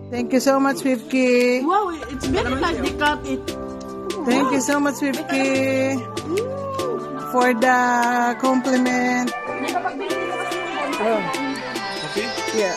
Thank you so much, Fifki. Wow, it's very nice they cut it. Thank you so much, Fifki, for the compliment. Okay? Yeah.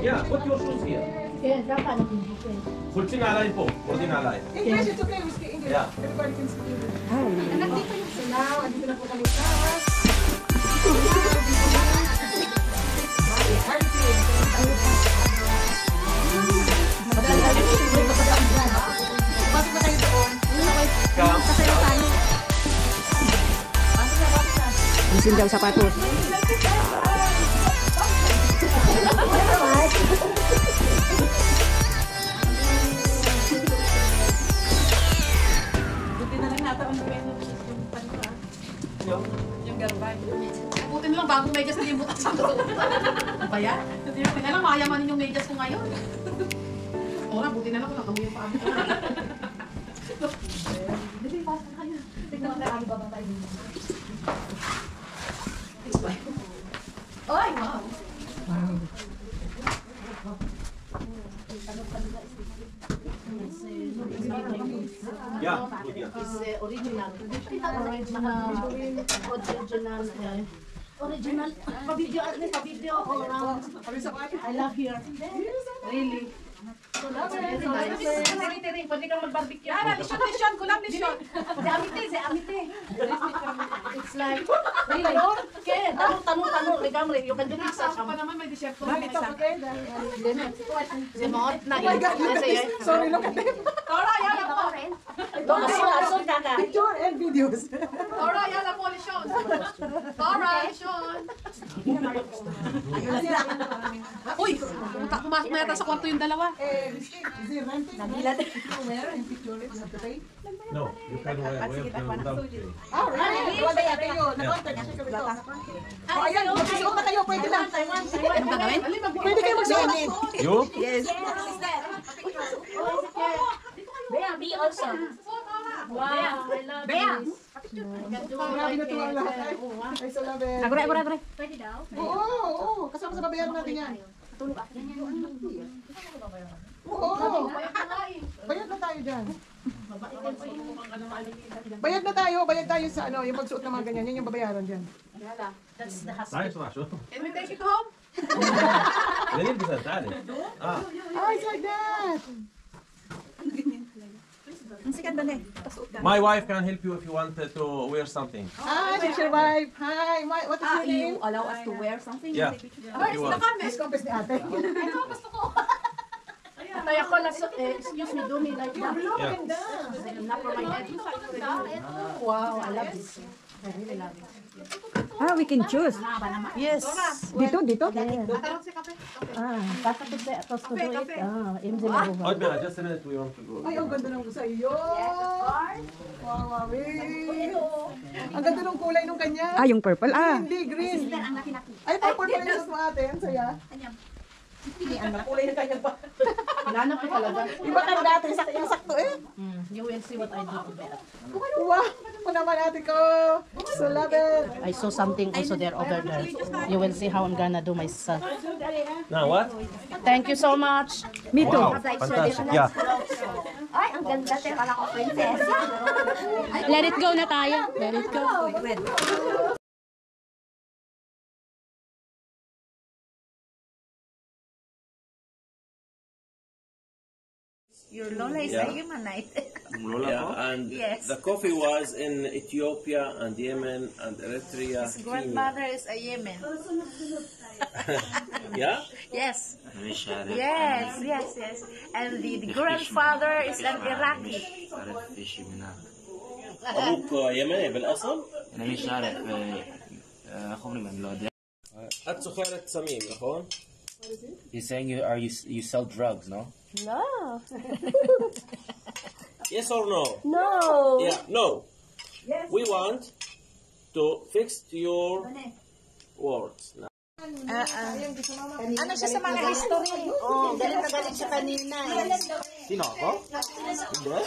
Yeah, put your shoes here. Kulsin alay po. Kulsin alay. English, it's okay. We speak English. Yeah. Everybody can speak English. Nandito yung sinaw. Andito na po kami sa... Pasok na kayo doon. Bisin daw sapatos. Buti na lang nataon na yung panwa. Yung garbay. Buti na lang bago medyas na yung butas sa loob. Ba yan? Buti na lang makayamanin yung medyas ko ngayon. Ora, buti na lang kung nakamuyo pa ako. Hindi, pasok kayo. Tignan mo tayo, ano ba tayo dito? Ay, wow! Yeah, good, yeah. Is original. Original. Pa-video all around. I love here. Really. Pwede kang mag-barbecue. Yara, lisyon, kulang lisyon. Amite. It's like, really? Okay, tanong, legamre. You can do this. Pasok pa naman, may dessert ko. Mami, top again. Sorry, look at them. Tora, yala po. Picture and videos. Tora, yala po, lisyon. Tora, lisyon. Uy, pumasok na yata sa kwarto yung dalawa. Is it renting? Where in picture it? You have to pay? No, you can wear without pay. Oh, really? Wala kayo. Nag-contact kasi kami to. Oh, ayan. Magsusuot na kayo. Pwede lang. Anong gagawin? Pwede kayo magsuot. You? Yes. Bea, be also. Wow, I love this. Marami na tuwang lahat. Ay, salamat. Agre. Oo. Kasama sa babayaran natin yan. Oo. Bayad na tayo dyan. Bayad tayo sa ano, yung pagsuot ng mga ganyan. Yan yung babayaran dyan. That's the husband. Nice, Rasho. Can we take it home? Ganyan ko sa tali. Ah. Oh, it's like that. My wife can help you if you want to wear something. Hi, she's your wife. Hi, what is your name? Allow us to wear something? Yeah. Ay, sila kami. Miss Compass ni ate. Ito, gusto ko. Tay ako na, excuse me, do me like that. Yeah. Not for my head. Wow, I love this. I really love it. Ah, we can choose. Yes. Dito, dito? Tarong si kape. Ah, basta to say, to do it. Ah, MJ Maruha. Wait a minute, just a minute, we want to go. Ay, ang ganda ng sa iyo. Wow, mami. Ang ganda ng kulay nung kanya. Ah, yung purple. Ah, Hindi, green. Ay, purple pala yung sa ate. Ang saya. Hindi, ang kulay ng kanya ba? Hinanap ko talaga. Iba ka dati, yung sakto eh. You will see what I do to better. Wow, mo naman ate ko. So love it. I saw something also there over there. You will see how I'm gonna do my son. Now what? Thank you so much. me too. Wow, fantastic. Yeah. Ay, ang ganda. Teka lang ako, princess. Let it go na tayo. Let it go. Your Lola is Yeah. a humanite. Yeah, and Yes. the coffee was in Ethiopia and Yemen and Eritrea. His grandmother is a Yemen. Yeah? Yes. Yes, yes, yes. And the grandfather is an Iraqi. أبوك يمني بالأصل؟ أنا مش عارف أخوني من الأولاد. أتسو خالد سميم أخوان؟ He's saying you sell drugs, no? No. Yes or no? No. Yeah, no. We want to fix your words. Ano siya sa mga history? Oh, galit na galit siya kanina eh. Sino ako? Hindi.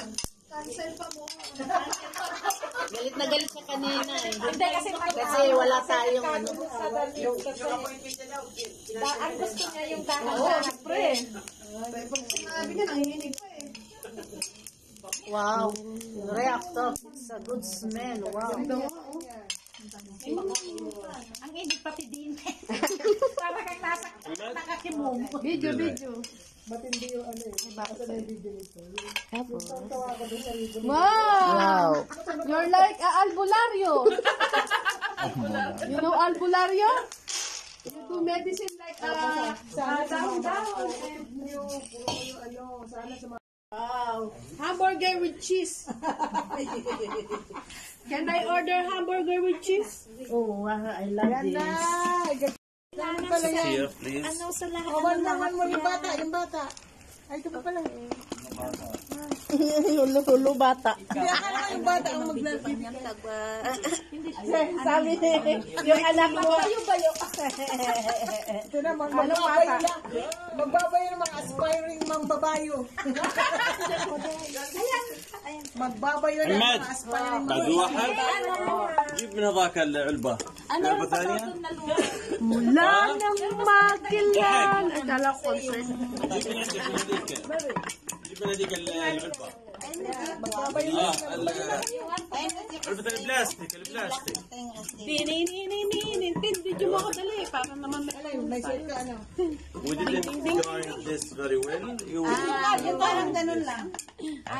Galit na galit siya kanina eh. Hindi kasi wala tayong ano. Ang gusto niya yung dahan. Pre. Wow. Reactor. It's a good smell. Wow. Ang init pati din. Para kang nakakimum. Video. Wow! You're like albularyo. You know albularyo? You do medicine like down. Wow. Hamburger with cheese. Can I order hamburger with cheese? Oh, I love this. Here, please. Ano sa lahat? Kawan mo yung bata. Ay, ito pa pala. Hulo bata. Kaya akala ko yung bata ang maglapit. Sabi yung anak mo. Ito naman, magbabayo ng mga aspiring mambabayo. Magbabayo ng عماد mga aspiring بعد واحد جيب من هذاك العلبة علبة ثانية Mula nang magkilan. Akala ko جيب من هذيك العلبة علبة البلاستيك Video mo ako dali para naman may set ka ano. We didn't grind this very well. yung parang ganun lang.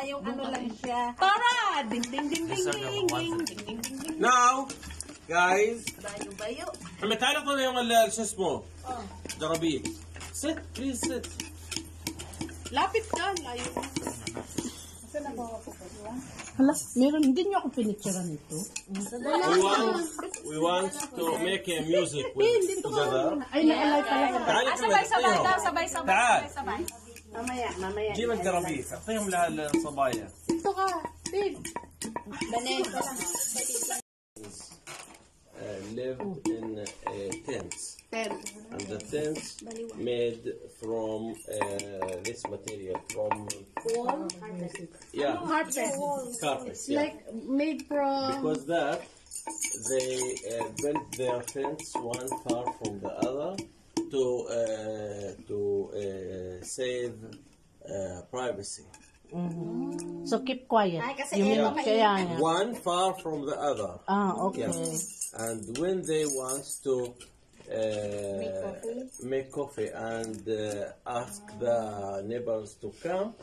Yung ano lang siya. Para! Ding ding ding ding ding ding ding ding ding. Now, guys, Bayo-bayo. محمد تعال اعطونا يوم شو اسمه جرابيل. Sit, please sit. lapit ka, layo. Hala, meron din niyo ako pinicturean nito. We want to make a music with together. Ay, naalay pala. تعال Sabay-sabay daw, sabay-sabay. تعال Sabay. Mamaya. جيب الجرابيل اعطيهم للصبايا. Ito ka, Pig. Lived in tents. And the tents made from this material, from yeah, carpet. Yeah. Like, made from... Because that they built their fence one far from the other to save privacy. So, keep quiet. kasi Yung minute kaya nga. One far from the other. Okay. Yeah. And when they want to make coffee and ask the neighbors to come,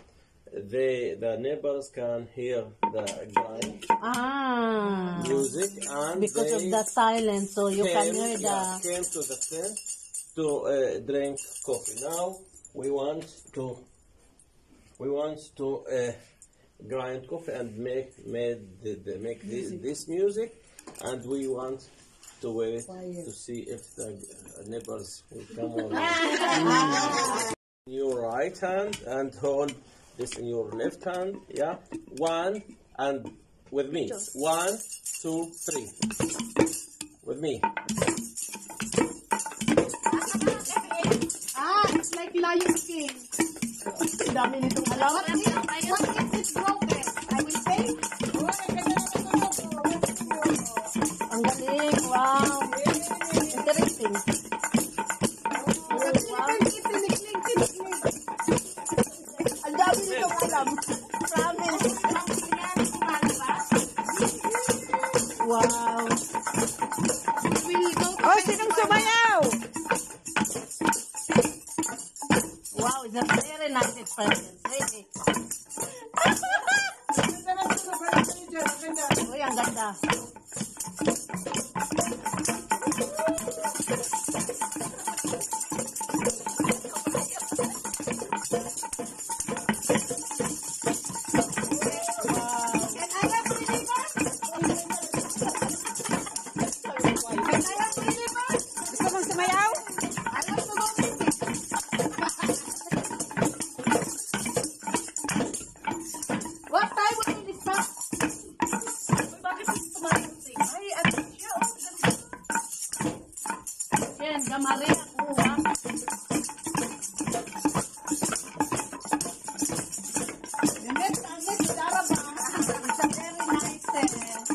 the neighbors can hear the grind music and Because they of the silence, so you can hear the... came to the tent to drink coffee. Now we want to grind coffee and make this music, and we want to wait to see if the neighbors will come or not. Your right hand and hold this in your left hand. Yeah, 1 and with me. 1, 2, 3. With me. It's like Lion King. Dami nitong alam. What if it's broken? I will pay. Ang galing. Wow. Interesting. Ang dami nitong alam. Promise. Wow. Oh, sinong sumayaw? Wow, it's a very nice experience. Really. Uy, ang ganda. Gusto mong sumayaw? What time will it start? Bakit tumating? Ay, at siya. Yan, gamari ako, ha? Let's start ba? It's a very nice experience.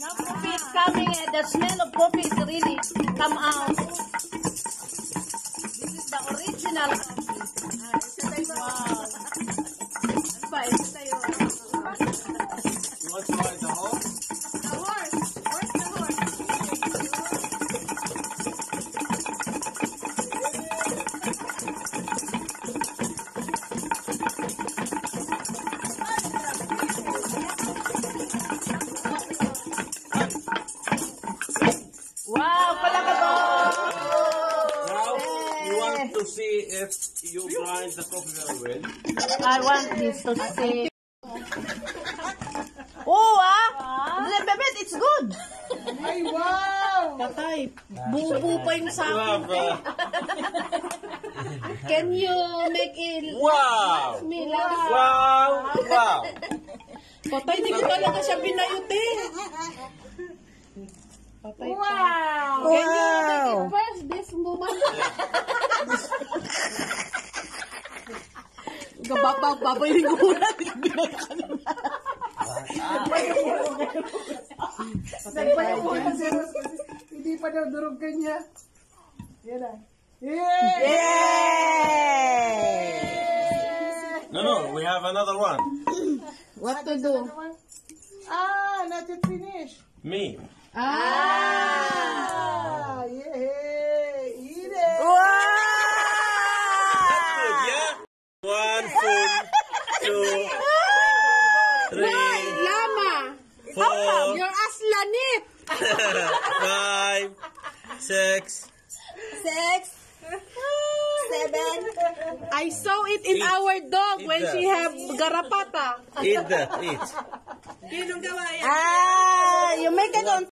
Now coffee is coming, the smell of coffee is really come out. This is the original coffee. Wow. Ano ba? Ito tayo. You want to ride the horse? The horse. Where's the horse? Wow, palakabong! Now, you want to see if you grind the coffee very well. I want this to see. Oh, Bebet, it's good. Ay, wow! Patay. Bubu pa yung You sako. have, Can you make it wow! me lang? Wow! Wow! Patay, di ko talaga siya pinayuti. Patay. Wow! Can you make it first this moment? Babayin ko muna. Hindi pa daw durog kanya. Yan na. No, we have another one. What to do? Ah, not yet finished. Me. Ah, yeah. Eat it. Good, yeah? 1 full, 2, 3, Lama! 4, You're aslanit! 5, 6. 6, 7. I saw it in our dog Eat when that. she have garapata. Eat that, eat. Ah, you make it on